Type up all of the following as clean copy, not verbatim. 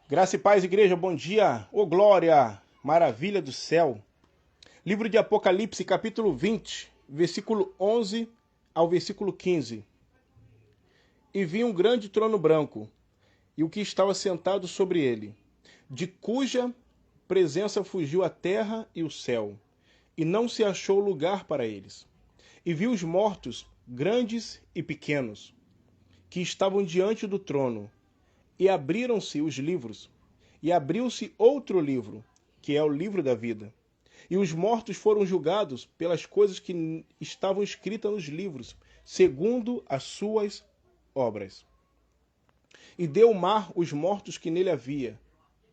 Graça e paz, igreja, bom dia. Ô glória, maravilha do céu. Livro de Apocalipse, capítulo 20, versículo 11 ao versículo 15. E vi um grande trono branco, e o que estava sentado sobre ele, de cuja presença fugiu a terra e o céu, e não se achou lugar para eles. E vi os mortos, grandes e pequenos, que estavam diante do trono, e abriram-se os livros, e abriu-se outro livro, que é o livro da vida. E os mortos foram julgados pelas coisas que estavam escritas nos livros, segundo as suas obras. E deu o mar os mortos que nele havia,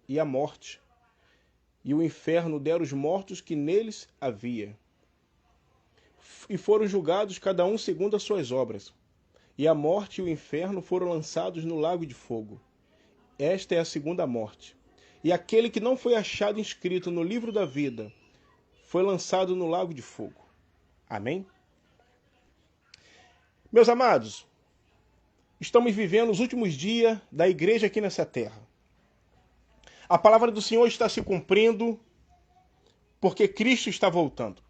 e a morte. E o inferno deram os mortos que neles havia. E foram julgados cada um segundo as suas obras. E a morte e o inferno foram lançados no lago de fogo. Esta é a segunda morte. E aquele que não foi achado inscrito no livro da vida foi lançado no lago de fogo. Amém? Meus amados, estamos vivendo os últimos dias da igreja aqui nessa terra. A palavra do Senhor está se cumprindo porque Cristo está voltando.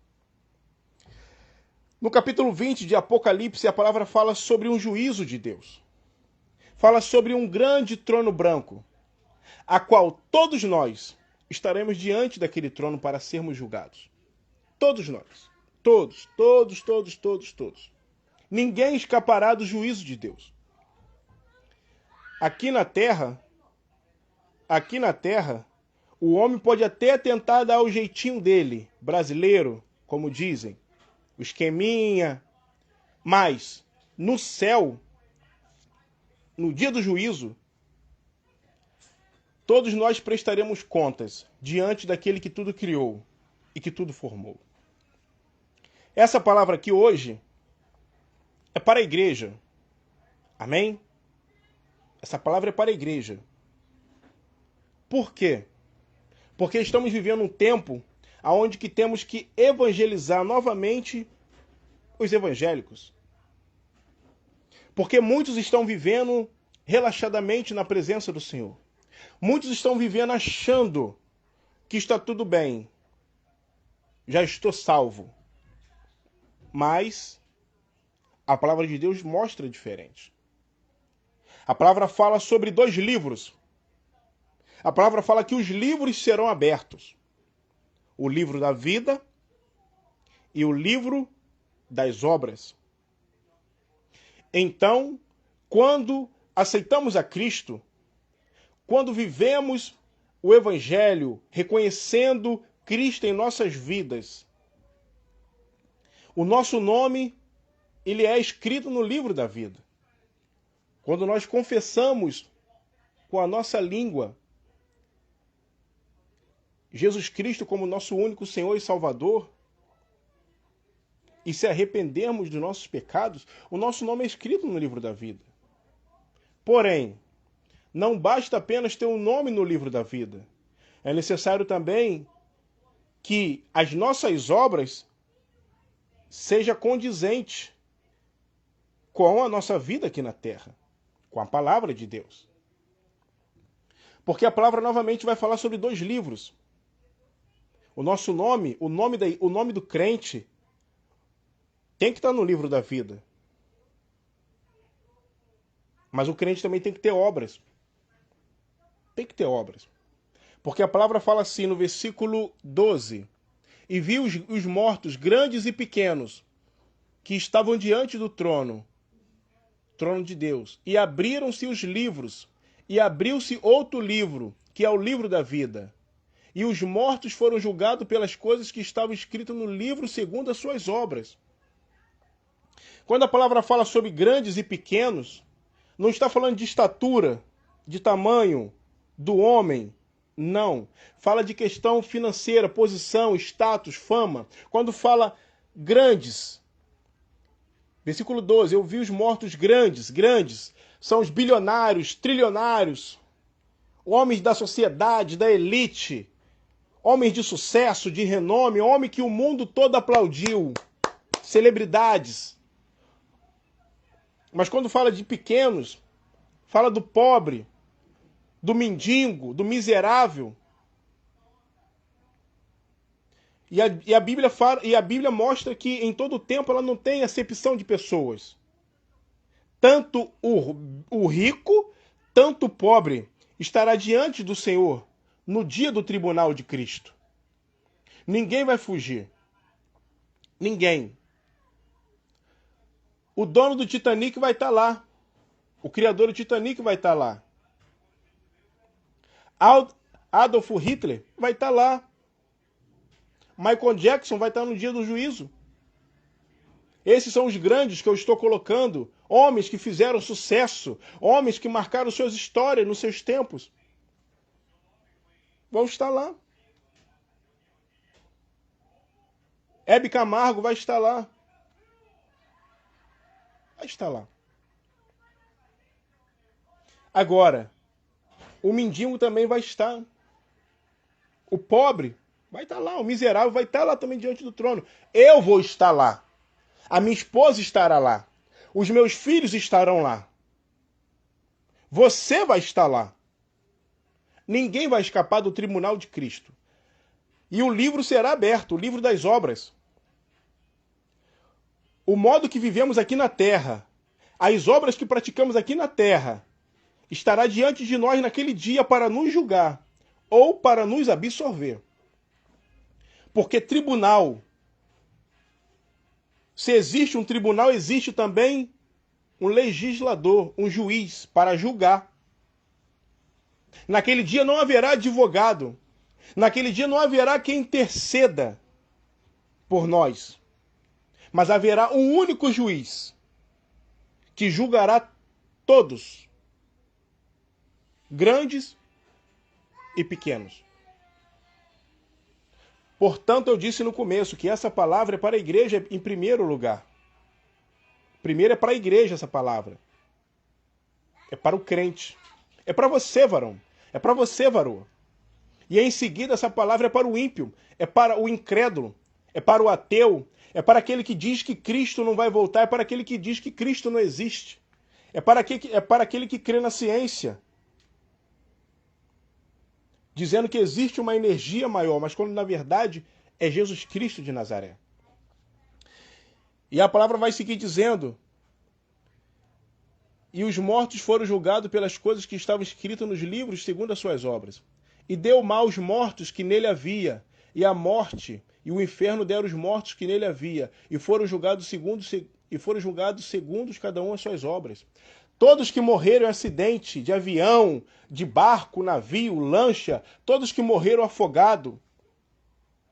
No capítulo 20 de Apocalipse, a palavra fala sobre um juízo de Deus. Fala sobre um grande trono branco, a qual todos nós estaremos diante daquele trono para sermos julgados. Todos nós. Todos. Ninguém escapará do juízo de Deus. Aqui na terra, o homem pode até tentar dar o jeitinho dele, brasileiro, como dizem, o esqueminha, mas no céu, no dia do juízo, todos nós prestaremos contas diante daquele que tudo criou e que tudo formou. Essa palavra aqui hoje é para a igreja. Amém? Essa palavra é para a igreja. Por quê? Porque estamos vivendo um tempo onde que temos que evangelizar novamente os evangélicos. Porque muitos estão vivendo relaxadamente na presença do Senhor. Muitos estão vivendo achando que está tudo bem. Já estou salvo. Mas a palavra de Deus mostra diferente. A palavra fala sobre 2 livros. A palavra fala que os livros serão abertos. O livro da vida e o livro das obras. Então, quando aceitamos a Cristo, quando vivemos o Evangelho, reconhecendo Cristo em nossas vidas, o nosso nome, ele é escrito no livro da vida. Quando nós confessamos com a nossa língua Jesus Cristo como nosso único Senhor e Salvador, e se arrependermos dos nossos pecados, o nosso nome é escrito no livro da vida. Porém, não basta apenas ter um nome no livro da vida. É necessário também que as nossas obras sejam condizentes com a nossa vida aqui na terra, com a palavra de Deus. Porque a palavra novamente vai falar sobre 2 livros. O nosso nome, o nome do crente, tem que estar no livro da vida. Mas o crente também tem que ter obras. Tem que ter obras. Porque a palavra fala assim no versículo 12. E vi os mortos, grandes e pequenos, que estavam diante do trono de Deus. E abriram-se os livros. E abriu-se outro livro, que é o livro da vida. E os mortos foram julgados pelas coisas que estavam escritas no livro segundo as suas obras. Quando a palavra fala sobre grandes e pequenos, não está falando de estatura, de tamanho do homem. Não. Fala de questão financeira, posição, status, fama. Quando fala grandes, versículo 12, eu vi os mortos grandes, são os bilionários, trilionários, homens da sociedade, da elite, homens de sucesso, de renome, homem que o mundo todo aplaudiu, celebridades. Mas quando fala de pequenos, fala do pobre, do mendigo, do miserável. E a Bíblia fala, e a Bíblia mostra que em todo tempo ela não tem acepção de pessoas. Tanto o rico, tanto o pobre estará diante do Senhor no dia do tribunal de Cristo. Ninguém vai fugir. Ninguém. O dono do Titanic vai estar lá. O criador do Titanic vai estar lá. Adolf Hitler vai estar lá. Michael Jackson vai estar no dia do juízo. Esses são os grandes que eu estou colocando. Homens que fizeram sucesso. Homens que marcaram suas histórias nos seus tempos. Vão estar lá. Hebe Camargo vai estar lá. Vai estar lá. Agora, o mendigo também vai estar. O pobre vai estar lá. O miserável vai estar lá também diante do trono. Eu vou estar lá. A minha esposa estará lá. Os meus filhos estarão lá. Você vai estar lá. Ninguém vai escapar do tribunal de Cristo. E o livro será aberto, o livro das obras. O modo que vivemos aqui na terra, as obras que praticamos aqui na terra, estará diante de nós naquele dia para nos julgar ou para nos absorver. Porque tribunal, se existe um tribunal, existe também um legislador, um juiz para julgar. Naquele dia não haverá advogado. Naquele dia não haverá quem interceda por nós. Mas haverá um único juiz que julgará todos, grandes e pequenos. Portanto, eu disse no começo que essa palavra é para a igreja em primeiro lugar. Primeiro é para a igreja essa palavra. É para o crente. É para você, varão. É para você, varoa. E em seguida essa palavra é para o ímpio. É para o incrédulo. É para o ateu. É para aquele que diz que Cristo não vai voltar. É para aquele que diz que Cristo não existe. É para aquele que crê na ciência. Dizendo que existe uma energia maior, mas quando na verdade é Jesus Cristo de Nazaré. E a palavra vai seguir dizendo: e os mortos foram julgados pelas coisas que estavam escritas nos livros segundo as suas obras. E deu mal os mortos que nele havia, e a morte e o inferno deram os mortos que nele havia, e foram julgados segundo cada um as suas obras. Todos que morreram em acidente de avião, de barco, navio, lancha, todos que morreram afogados,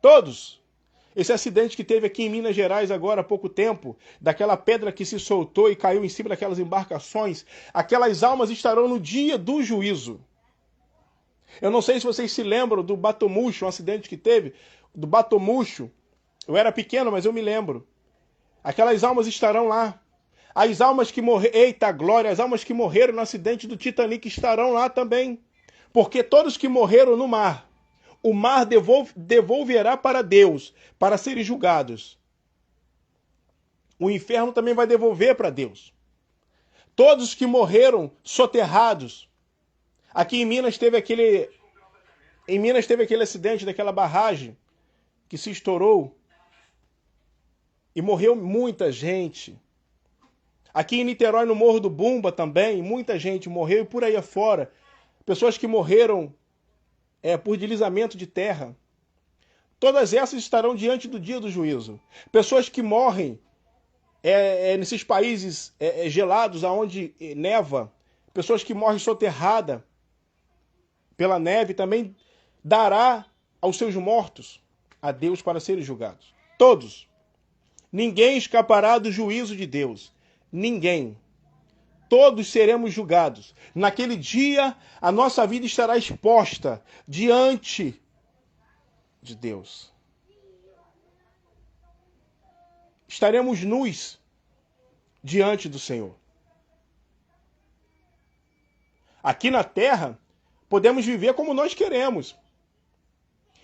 todos. Esse acidente que teve aqui em Minas Gerais agora há pouco tempo, daquela pedra que se soltou e caiu em cima daquelas embarcações, aquelas almas estarão no dia do juízo. Eu não sei se vocês se lembram do Batomuxo, um acidente que teve, do Batomuxo. Eu era pequeno, mas eu me lembro. Aquelas almas estarão lá. As almas que morreram, eita glória, as almas que morreram no acidente do Titanic estarão lá também. Porque todos que morreram no mar, o mar devolverá para Deus, para serem julgados. O inferno também vai devolver para Deus. Todos que morreram soterrados. Aqui em Minas teve aquele acidente daquela barragem que se estourou e morreu muita gente. Aqui em Niterói, no Morro do Bumba também, muita gente morreu e por aí afora. Pessoas que morreram por deslizamento de terra. Todas essas estarão diante do dia do juízo. Pessoas que morrem nesses países gelados, aonde neva. Pessoas que morrem soterradas pela neve também dará aos seus mortos a Deus para serem julgados. Todos. Ninguém escapará do juízo de Deus. Ninguém. Todos seremos julgados. Naquele dia, a nossa vida estará exposta diante de Deus. Estaremos nus diante do Senhor. Aqui na terra, podemos viver como nós queremos.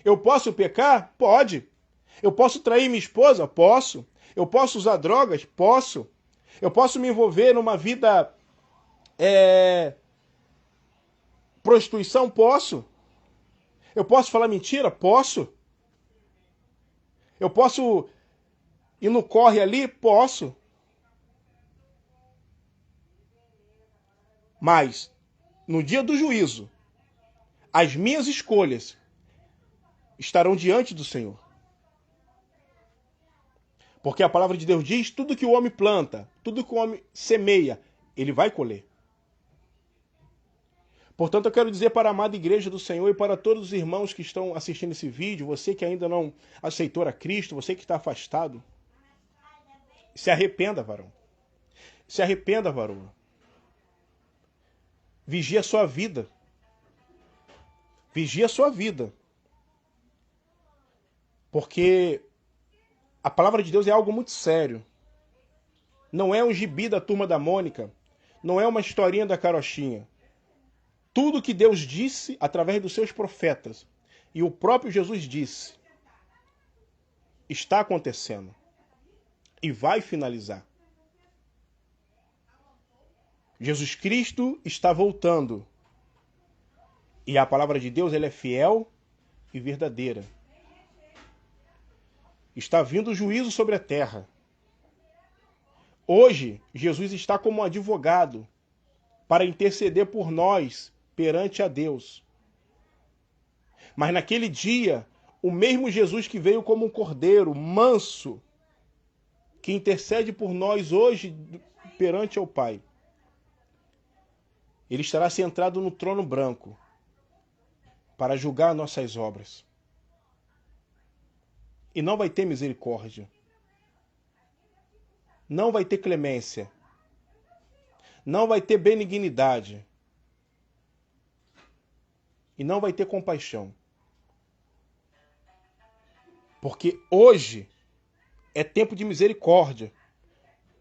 Eu posso pecar? Pode. Eu posso trair minha esposa? Posso. Eu posso usar drogas? Posso. Eu posso me envolver numa vida Prostituição? Posso. Eu posso falar mentira? Posso. Eu posso ir no corre ali? Posso. Mas, no dia do juízo, as minhas escolhas estarão diante do Senhor. Porque a palavra de Deus diz, tudo que o homem planta, tudo que o homem semeia, ele vai colher. Portanto, eu quero dizer para a amada igreja do Senhor e para todos os irmãos que estão assistindo esse vídeo, você que ainda não aceitou a Cristo, você que está afastado, se arrependa, varão. Se arrependa, varoa. Vigia a sua vida. Vigia a sua vida. Porque a palavra de Deus é algo muito sério. Não é um gibi da Turma da Mônica. Não é uma historinha da carochinha. Tudo que Deus disse através dos seus profetas, e o próprio Jesus disse, está acontecendo. E vai finalizar. Jesus Cristo está voltando. E a palavra de Deus ela é fiel e verdadeira. Está vindo o juízo sobre a terra. Hoje, Jesus está como um advogado para interceder por nós perante a Deus. Mas naquele dia, o mesmo Jesus que veio como um cordeiro manso, que intercede por nós hoje perante ao Pai, ele estará sentado no trono branco para julgar nossas obras. E não vai ter misericórdia. Não vai ter clemência. Não vai ter benignidade. E não vai ter compaixão. Porque hoje é tempo de misericórdia.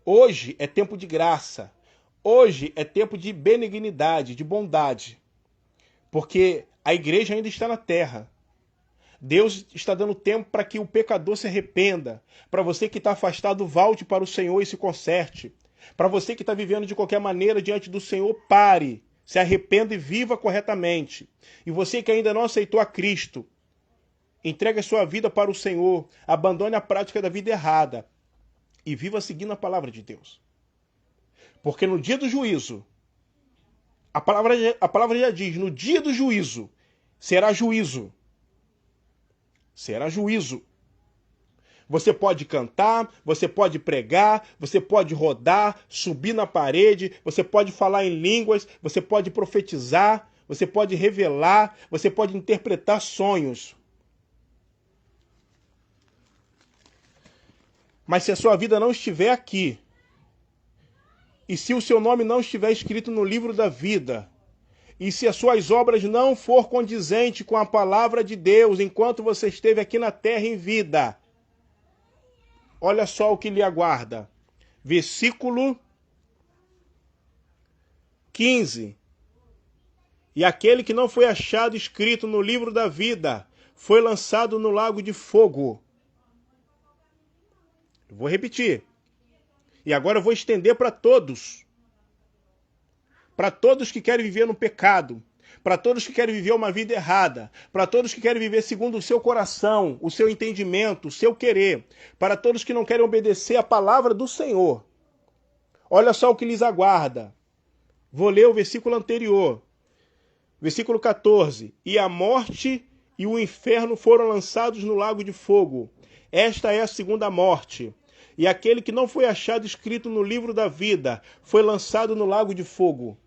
Hoje é tempo de graça. Hoje é tempo de benignidade, de bondade. Porque a igreja ainda está na terra. Deus está dando tempo para que o pecador se arrependa. Para você que está afastado, volte para o Senhor e se conserte. Para você que está vivendo de qualquer maneira diante do Senhor, pare. Se arrependa e viva corretamente. E você que ainda não aceitou a Cristo, entregue a sua vida para o Senhor. Abandone a prática da vida errada. E viva seguindo a palavra de Deus. Porque no dia do juízo, a palavra já diz, no dia do juízo, será juízo. Será juízo. Você pode cantar, você pode pregar, você pode rodar, subir na parede, você pode falar em línguas, você pode profetizar, você pode revelar, você pode interpretar sonhos. Mas se a sua vida não estiver aqui, e se o seu nome não estiver escrito no livro da vida, e se as suas obras não for condizente com a palavra de Deus enquanto você esteve aqui na terra em vida, olha só o que lhe aguarda. Versículo 15. E aquele que não foi achado escrito no livro da vida foi lançado no lago de fogo. Eu vou repetir. E agora eu vou estender para todos. Para todos que querem viver no pecado. Para todos que querem viver uma vida errada. Para todos que querem viver segundo o seu coração, o seu entendimento, o seu querer. Para todos que não querem obedecer a palavra do Senhor. Olha só o que lhes aguarda. Vou ler o versículo anterior. Versículo 14. E a morte e o inferno foram lançados no lago de fogo. Esta é a segunda morte. E aquele que não foi achado escrito no livro da vida foi lançado no lago de fogo.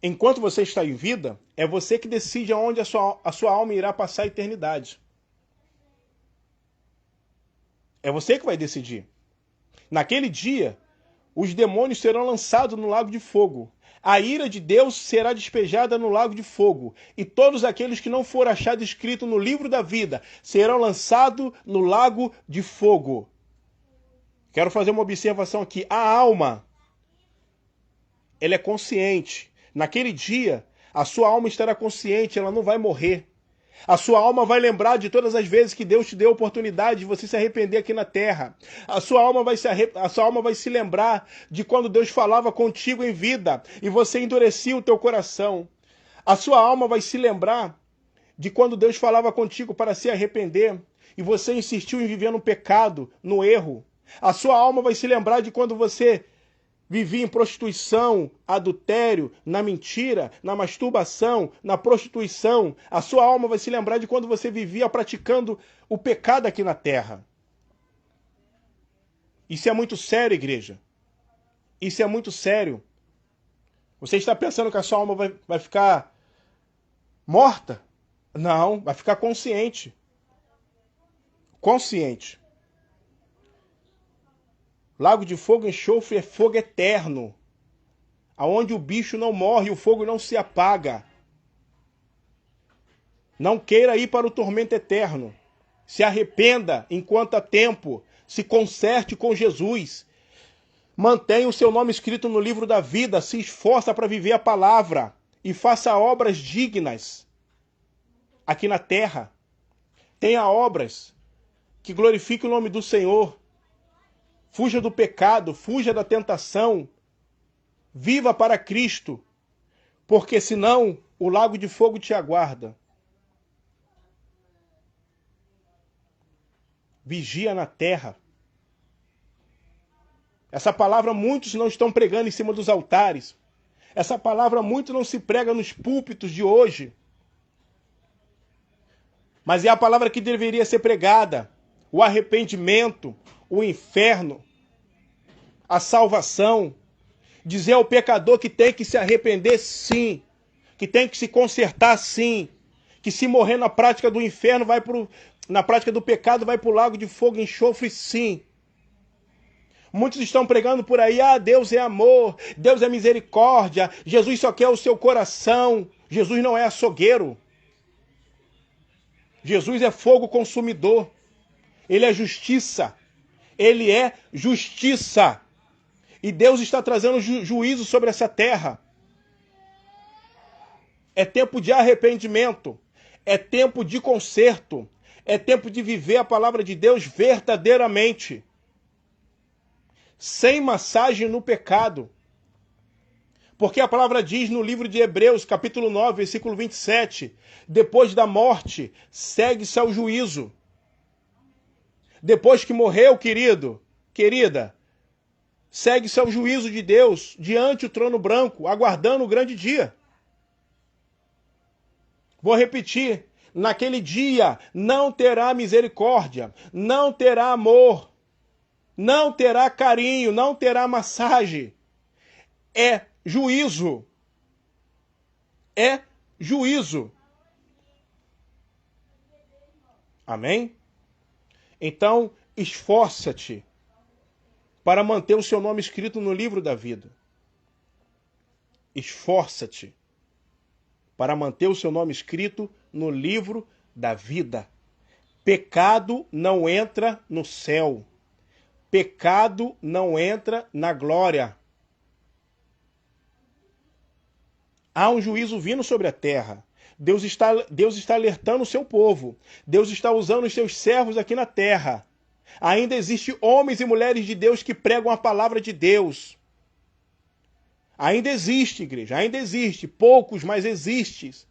Enquanto você está em vida, é você que decide aonde a sua alma irá passar a eternidade. É você que vai decidir. Naquele dia, os demônios serão lançados no lago de fogo. A ira de Deus será despejada no lago de fogo. E todos aqueles que não forem achados escritos no livro da vida serão lançados no lago de fogo. Quero fazer uma observação aqui. A alma, ela é consciente. Naquele dia, a sua alma estará consciente, ela não vai morrer. A sua alma vai lembrar de todas as vezes que Deus te deu a oportunidade de você se arrepender aqui na terra. A sua alma vai se lembrar de quando Deus falava contigo em vida e você endurecia o teu coração. A sua alma vai se lembrar de quando Deus falava contigo para se arrepender e você insistiu em viver no pecado, no erro. A sua alma vai se lembrar de quando você vivia em prostituição, adultério, na mentira, na masturbação, na prostituição. A sua alma vai se lembrar de quando você vivia praticando o pecado aqui na terra. Isso é muito sério, igreja. Isso é muito sério. Você está pensando que a sua alma vai ficar morta? Não, vai ficar consciente. Consciente. Lago de fogo e enxofre é fogo eterno, aonde o bicho não morre, o fogo não se apaga. Não queira ir para o tormento eterno. Se arrependa enquanto há tempo. Se conserte com Jesus. Mantenha o seu nome escrito no livro da vida. Se esforça para viver a palavra. E faça obras dignas aqui na terra. Tenha obras que glorifiquem o nome do Senhor. Fuja do pecado, fuja da tentação. Viva para Cristo, porque senão o lago de fogo te aguarda. Vigia na terra. Essa palavra muitos não estão pregando em cima dos altares. Essa palavra muito não se prega nos púlpitos de hoje. Mas é a palavra que deveria ser pregada. O arrependimento, o inferno, a salvação. Dizer ao pecador que tem que se arrepender sim. Que tem que se consertar sim. Que se morrer na prática do inferno, na prática do pecado, vai para o lago de fogo e enxofre sim. Muitos estão pregando por aí, Deus é amor, Deus é misericórdia, Jesus só quer o seu coração. Jesus não é açougueiro. Jesus é fogo consumidor. Ele é justiça. Ele é justiça. E Deus está trazendo juízo sobre essa terra. É tempo de arrependimento. É tempo de conserto. É tempo de viver a palavra de Deus verdadeiramente. Sem massagem no pecado. Porque a palavra diz no livro de Hebreus, capítulo 9, versículo 27, depois da morte, segue-se ao juízo. Depois que morreu, querida, segue-se ao juízo de Deus, diante do trono branco, aguardando o grande dia. Vou repetir, naquele dia não terá misericórdia, não terá amor, não terá carinho, não terá massagem. É juízo. É juízo. Amém? Então, esforça-te para manter o seu nome escrito no livro da vida. Esforça-te para manter o seu nome escrito no livro da vida. Pecado não entra no céu. Pecado não entra na glória. Há um juízo vindo sobre a terra. Deus está alertando o seu povo. Deus está usando os seus servos aqui na terra. Ainda existem homens e mulheres de Deus que pregam a palavra de Deus. Ainda existe, igreja, ainda existe. Poucos, mas existe.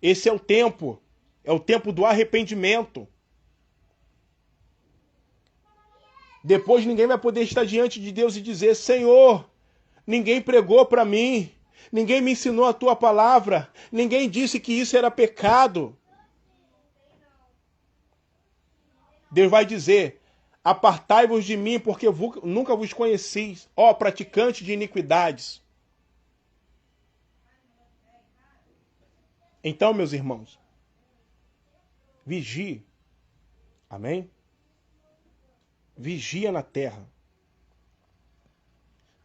Esse é o tempo. É o tempo do arrependimento. Depois ninguém vai poder estar diante de Deus e dizer, Senhor, ninguém pregou para mim, ninguém me ensinou a tua palavra, ninguém disse que isso era pecado. Deus vai dizer, apartai-vos de mim, porque eu nunca vos conheci, ó praticante de iniquidades. Então, meus irmãos, vigie. Amém? Vigia na terra.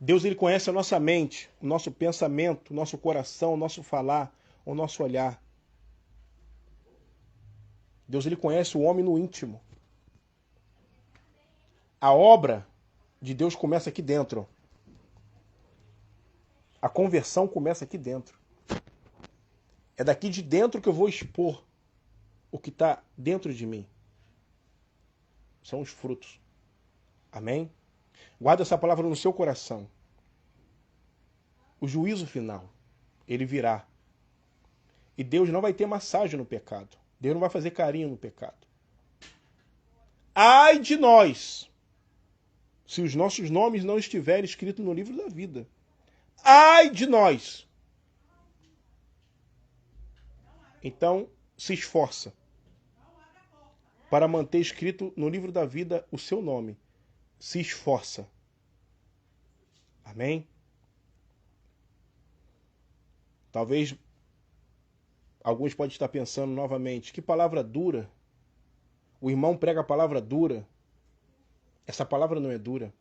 Deus, ele conhece a nossa mente, o nosso pensamento, o nosso coração, o nosso falar, o nosso olhar. Deus, ele conhece o homem no íntimo. A obra de Deus começa aqui dentro. A conversão começa aqui dentro. É daqui de dentro que eu vou expor o que está dentro de mim. São os frutos. Amém? Guarda essa palavra no seu coração. O juízo final, ele virá. E Deus não vai ter massagem no pecado. Deus não vai fazer carinho no pecado. Ai de nós, se os nossos nomes não estiverem escritos no livro da vida. Ai de nós. Então, se esforça para manter escrito no livro da vida o seu nome. Se esforça. Amém? Talvez alguns podem estar pensando novamente, que palavra dura. O irmão prega a palavra dura. Essa palavra não é dura.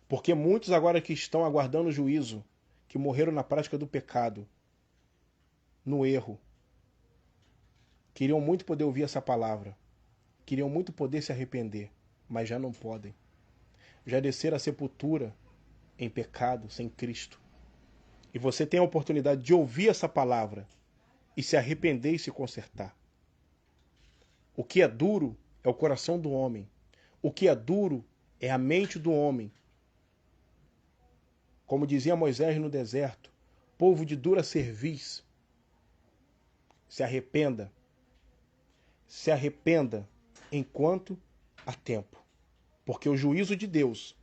Porque muitos agora que estão aguardando o juízo, que morreram na prática do pecado, no erro, queriam muito poder ouvir essa palavra. Queriam muito poder se arrepender, mas já não podem. Já desceram à sepultura em pecado, sem Cristo. E você tem a oportunidade de ouvir essa palavra e se arrepender e se consertar. O que é duro é o coração do homem. O que é duro é a mente do homem. Como dizia Moisés no deserto, povo de dura cerviz, se arrependa. Se arrependa enquanto há tempo. Porque o juízo de Deus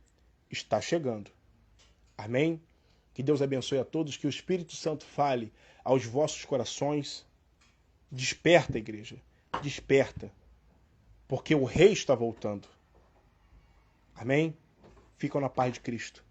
está chegando. Amém? Que Deus abençoe a todos, que o Espírito Santo fale aos vossos corações. Desperta, igreja. Desperta. Porque o Rei está voltando. Amém? Ficam na paz de Cristo.